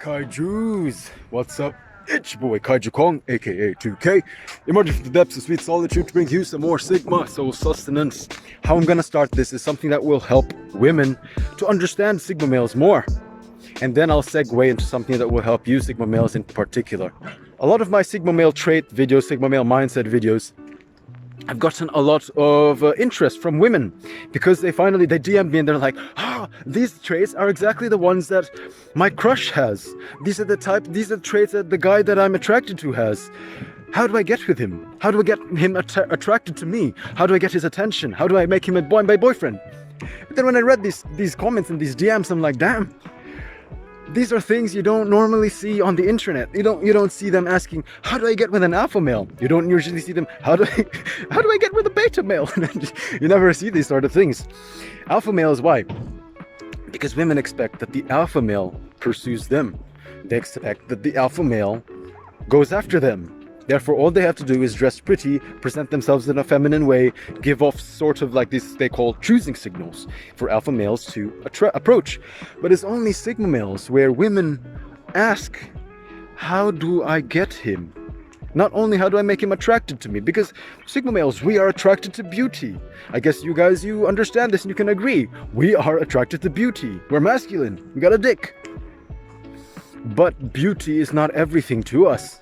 Kaijus, what's up? It's your boy Kaiju Kong, aka 2K, emerging from the depths of sweet solitude to bring you some more Sigma soul sustenance. How I'm gonna start this is something that will help women to understand Sigma males more. And then I'll segue into something that will help you Sigma males in particular. A lot of my Sigma male trait videos, Sigma male mindset videos, I've gotten a lot of interest from women because they DM'd me and they're like, these traits are exactly the ones that my crush has. These are the traits that the guy that I'm attracted to has. How do I get with him? How do I get him attracted to me? How do I get his attention? How do I make him my boyfriend? But then when I read these comments and these DMs, I'm like, damn. These are things you don't normally see on the internet. You don't see them asking, how do I get with an alpha male? You don't usually see them, how do I get with a beta male? You never see these sort of things. Alpha males, why? Because women expect that the alpha male pursues them. They expect that the alpha male goes after them. Therefore, all they have to do is dress pretty, present themselves in a feminine way, give off sort of like this they call choosing signals for alpha males to approach. But it's only Sigma males where women ask, how do I get him? Not only how do I make him attracted to me, because Sigma males, we are attracted to beauty. I guess you guys, you understand this and you can agree. We are attracted to beauty. We're masculine. We got a dick. But beauty is not everything to us.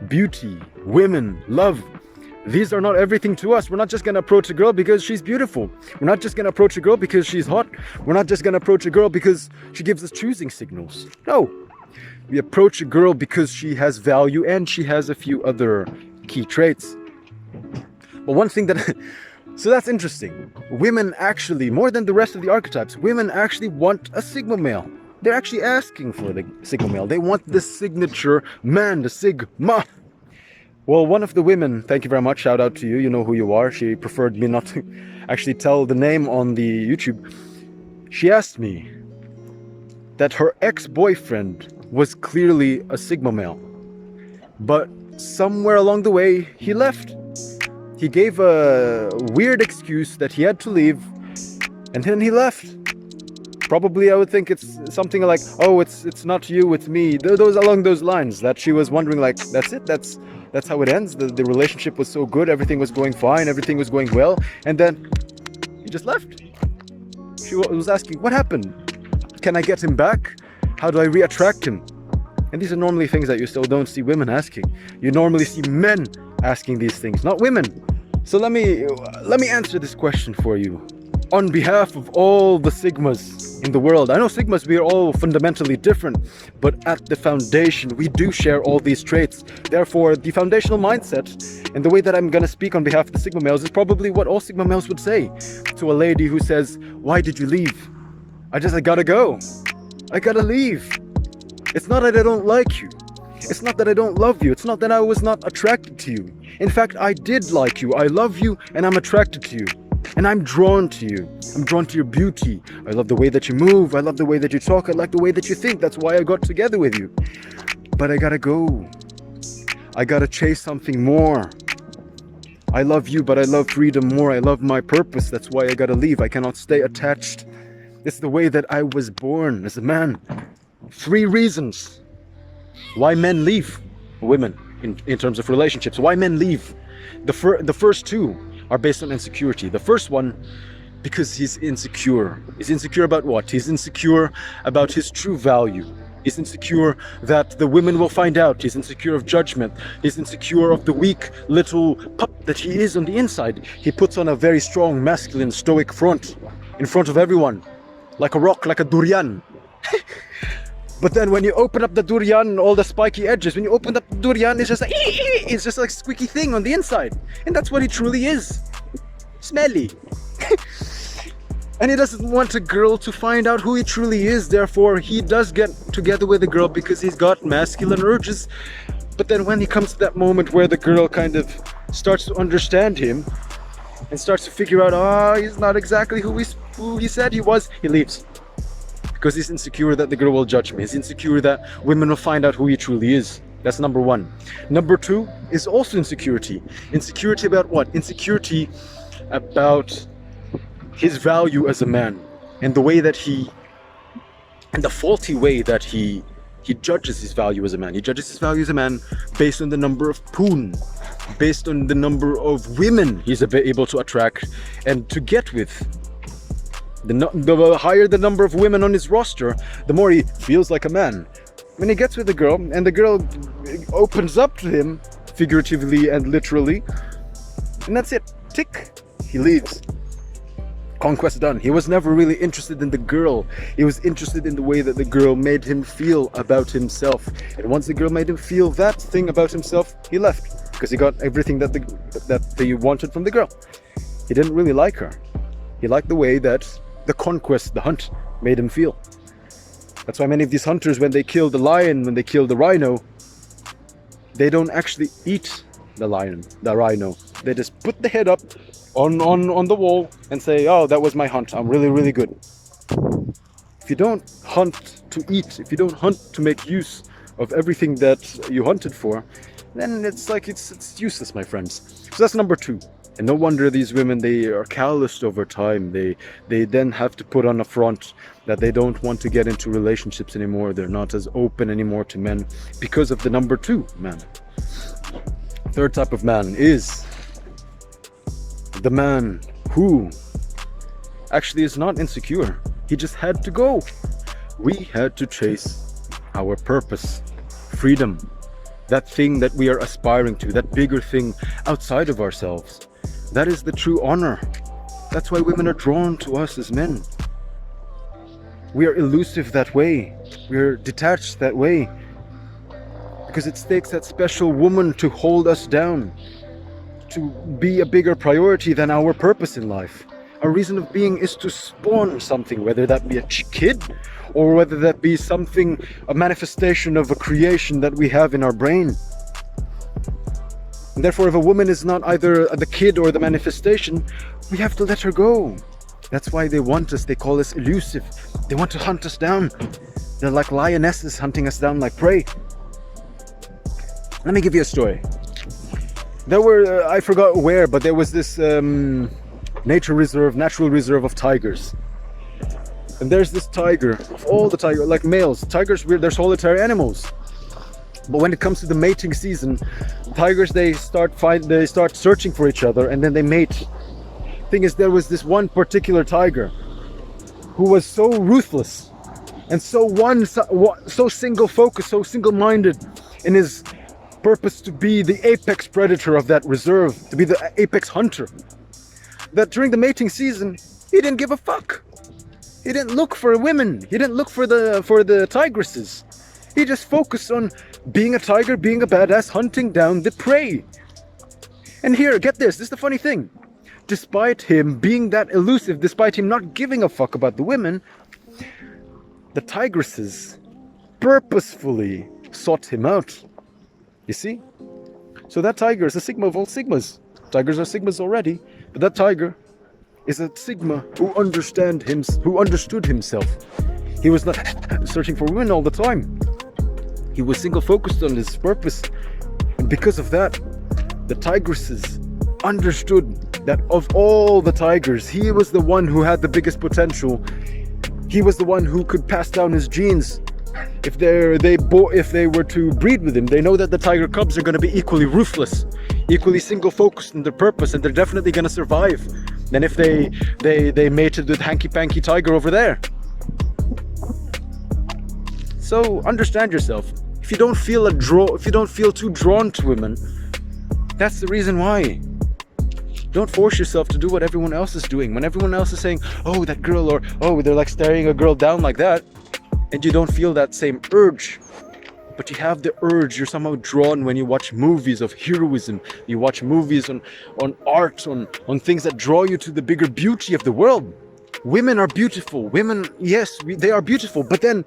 Beauty, women, love, these are not everything to us. We're not just gonna approach a girl because she's beautiful. We're not just gonna approach a girl because she's hot. We're not just gonna approach a girl because she gives us choosing signals. No, we approach a girl because she has value and she has a few other key traits. But one thing that so that's interesting. Women actually, more than the rest of the archetypes, women actually want a Sigma male. They're actually asking for the Sigma male. They want the signature man, the Sigma. Well, one of the women, thank you very much, shout out to you, you know who you are. She preferred me not to actually tell the name on the YouTube. She asked me that her ex-boyfriend was clearly a Sigma male. But somewhere along the way, he left. He gave a weird excuse that he had to leave, and then he left. Probably I would think it's something like, oh, it's not you, it's me. Those along those lines, that she was wondering like, that's it, that's how it ends. The relationship was so good, everything was going fine, everything was going well, and then he just left. She was asking, what happened? Can I get him back? How do I re-attract him? And these are normally things that you still don't see women asking. You normally see men asking these things, not women. So let me answer this question for you. On behalf of all the Sigmas in the world, I know Sigmas, we are all fundamentally different, but at the foundation, we do share all these traits. Therefore, the foundational mindset and the way that I'm gonna speak on behalf of the Sigma males is probably what all Sigma males would say to a lady who says, why did you leave? I gotta go. I gotta leave. It's not that I don't like you. It's not that I don't love you. It's not that I was not attracted to you. In fact, I did like you. I love you and I'm attracted to you. And I'm drawn to you. I'm drawn to your beauty. I love the way that you move. I love the way that you talk. I like the way that you think. That's why I got together with you. But I gotta go. I gotta chase something more. I love you, but I love freedom more. I love my purpose. That's why I gotta leave. I cannot stay attached. It's the way that I was born as a man. 3 reasons why men leave women in terms of relationships. Why men leave. The first 2 are based on insecurity. The first one, because he's insecure. He's insecure about what? He's insecure about his true value. He's insecure that the women will find out. He's insecure of judgment. He's insecure of the weak little pup that he is on the inside. He puts on a very strong, masculine, stoic front in front of everyone. Like a rock, like a durian. But then when you open up the durian, all the spiky edges, when you open up the durian, it's just like a squeaky thing on the inside. And that's what he truly is. Smelly. And he doesn't want a girl to find out who he truly is. Therefore, he does get together with a girl because he's got masculine urges. But then when he comes to that moment where the girl kind of starts to understand him and starts to figure out, he's not exactly who he said he was, he leaves. Because he's insecure that the girl will judge me. He's insecure that women will find out who he truly is. That's number 1. Number 2 is also insecurity. Insecurity about what? Insecurity about his value as a man and the way that and the faulty way that he he judges his value as a man. He judges his value as a man based on the number of poon, based on the number of women he's able to attract and to get with. The higher the number of women on his roster, the more he feels like a man. When he gets with a girl and the girl opens up to him, figuratively and literally, and that's it. Tick. He leaves. Conquest done. He was never really interested in the girl. He was interested in the way that the girl made him feel about himself. And once the girl made him feel that thing about himself, he left. Because he got everything that he wanted from the girl. He didn't really like her. He liked the way that the conquest, the hunt, made him feel. That's why many of these hunters, when they kill the lion, when they kill the rhino, they don't actually eat the rhino. They just put the head up on the wall and say, oh, that was my hunt. I'm really, really good. If you don't hunt to eat, if you don't hunt to make use of everything that you hunted for, then it's like it's useless, my friends. So that's number 2. And no wonder these women, they are calloused over time. They then have to put on a front that they don't want to get into relationships anymore. They're not as open anymore to men because of the number 2 man. Third type of man is the man who actually is not insecure. He just had to go. We had to chase our purpose, freedom, that thing that we are aspiring to, that bigger thing outside of ourselves. That is the true honor. That's why women are drawn to us as men. We are elusive that way. We are detached that way. Because it takes that special woman to hold us down, to be a bigger priority than our purpose in life. Our reason of being is to spawn something, whether that be a kid or whether that be something, a manifestation of a creation that we have in our brain. And therefore, if a woman is not either the kid or the manifestation, we have to let her go. That's why they want us. They call us elusive. They want to hunt us down. They're like lionesses hunting us down like prey. Let me give you a story. There were, I forgot where, but there was this natural reserve of tigers. And there's this tiger, of all the tigers, like males. Tigers, they're solitary animals. But when it comes to the mating season, tigers, they start searching for each other and then they mate. Thing is, there was this one particular tiger who was so ruthless and so single-focused, so single-minded in his purpose to be the apex predator of that reserve, to be the apex hunter, that during the mating season, he didn't give a fuck. He didn't look for women. He didn't look for the tigresses. He just focused on being a tiger, being a badass, hunting down the prey. And here, get this is the funny thing. Despite him being that elusive, despite him not giving a fuck about the women, the tigresses purposefully sought him out. You see? So that tiger is a sigma of all sigmas. Tigers are sigmas already, but that tiger is a sigma who understood himself. He was not searching for women all the time. He was single focused on his purpose. And because of that, the tigresses understood that of all the tigers, he was the one who had the biggest potential. He was the one who could pass down his genes. If they were to breed with him, they know that the tiger cubs are going to be equally ruthless, equally single focused in their purpose, and they're definitely going to survive than if they mated with hanky panky tiger over there. So understand yourself. If you don't feel too drawn to women, that's the reason why. Don't force yourself to do what everyone else is doing. When everyone else is saying, oh, that girl, or oh, they're like staring a girl down like that, and you don't feel that same urge, but you have the urge, you're somehow drawn when you watch movies of heroism, you watch movies on art, on things that draw you to the bigger beauty of the world. Women are beautiful. Women, yes, they are beautiful, but then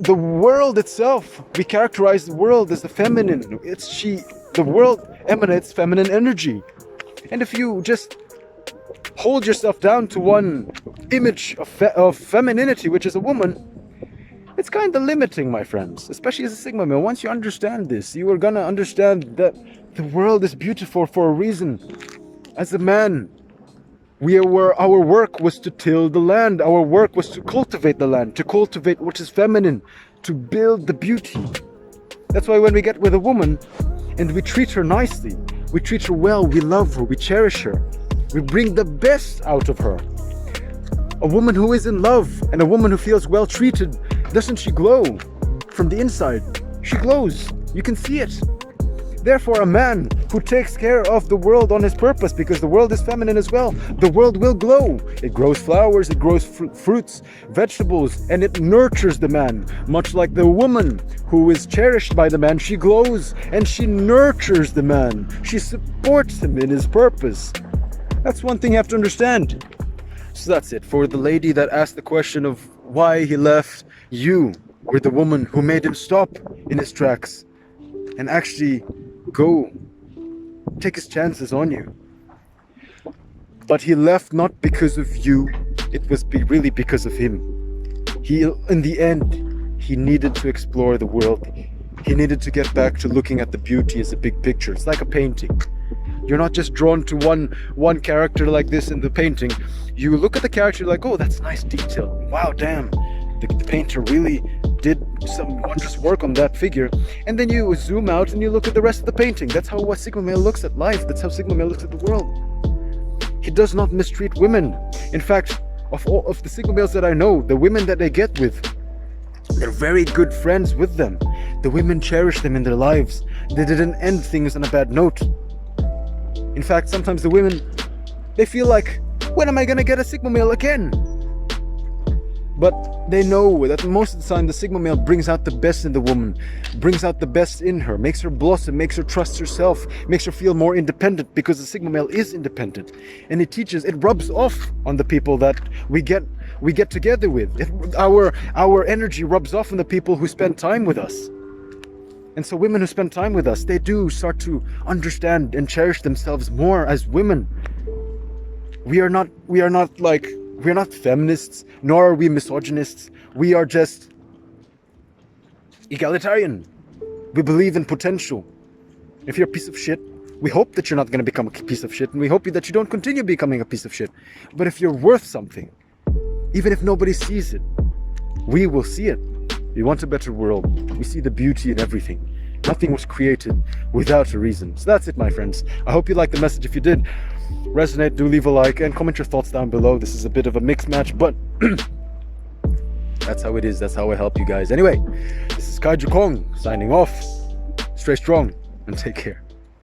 the world itself, we characterize the world as the feminine. The world emanates feminine energy. And if you just hold yourself down to one image of femininity, which is a woman, it's kind of limiting, my friends, especially as a sigma male. Once you understand this, you are gonna understand that the world is beautiful for a reason. As a man, our work was to till the land. Our work was to cultivate the land, to cultivate what is feminine, to build the beauty. That's why when we get with a woman and we treat her nicely, we treat her well, we love her, we cherish her, we bring the best out of her. A woman who is in love and a woman who feels well treated, doesn't she glow from the inside? She glows. You can see it. Therefore, a man who takes care of the world on his purpose, because the world is feminine as well, the world will glow. It grows flowers, it grows fruits, vegetables, and it nurtures the man. Much like the woman who is cherished by the man, she glows and she nurtures the man. She supports him in his purpose. That's one thing you have to understand. So that's it. For the lady that asked the question of why he left, you were the woman who made him stop in his tracks and actually go take his chances on you. But he left not because of you, it was really because of him. In the end, he needed to explore the world. He needed to get back to looking at the beauty as a big picture. It's like a painting. You're not just drawn to one character like this in the painting. You look at the character like, oh, that's nice detail. Wow, damn. The painter really did some wondrous work on that figure. And then you zoom out and you look at the rest of the painting. That's how a Sigma male looks at life. That's how Sigma male looks at the world. He does not mistreat women. In fact, of all of the Sigma males that I know, the women that they get with, they're very good friends with them. The women cherish them in their lives. They didn't end things on a bad note. In fact, sometimes the women, they feel like, when am I gonna get a Sigma male again? But they know that most of the time the Sigma male brings out the best in the woman, brings out the best in her, makes her blossom, makes her trust herself, makes her feel more independent, because the Sigma male is independent. And it rubs off on the people that we get together with. Our energy rubs off on the people who spend time with us. And so women who spend time with us, they do start to understand and cherish themselves more as women. We are not feminists, nor are we misogynists. We are just egalitarian. We believe in potential. If you're a piece of shit, we hope that you're not going to become a piece of shit, and we hope that you don't continue becoming a piece of shit. But if you're worth something, even if nobody sees it, we will see it. We want a better world. We see the beauty in everything. Nothing was created without a reason. So that's it, my friends. I hope you liked the message. If you did resonate, do leave a like and comment your thoughts down below. This is a bit of a mixed match, but that's how it is. That's how I help you guys. Anyway, this is Kaiju Kong signing off. Stay strong and take care.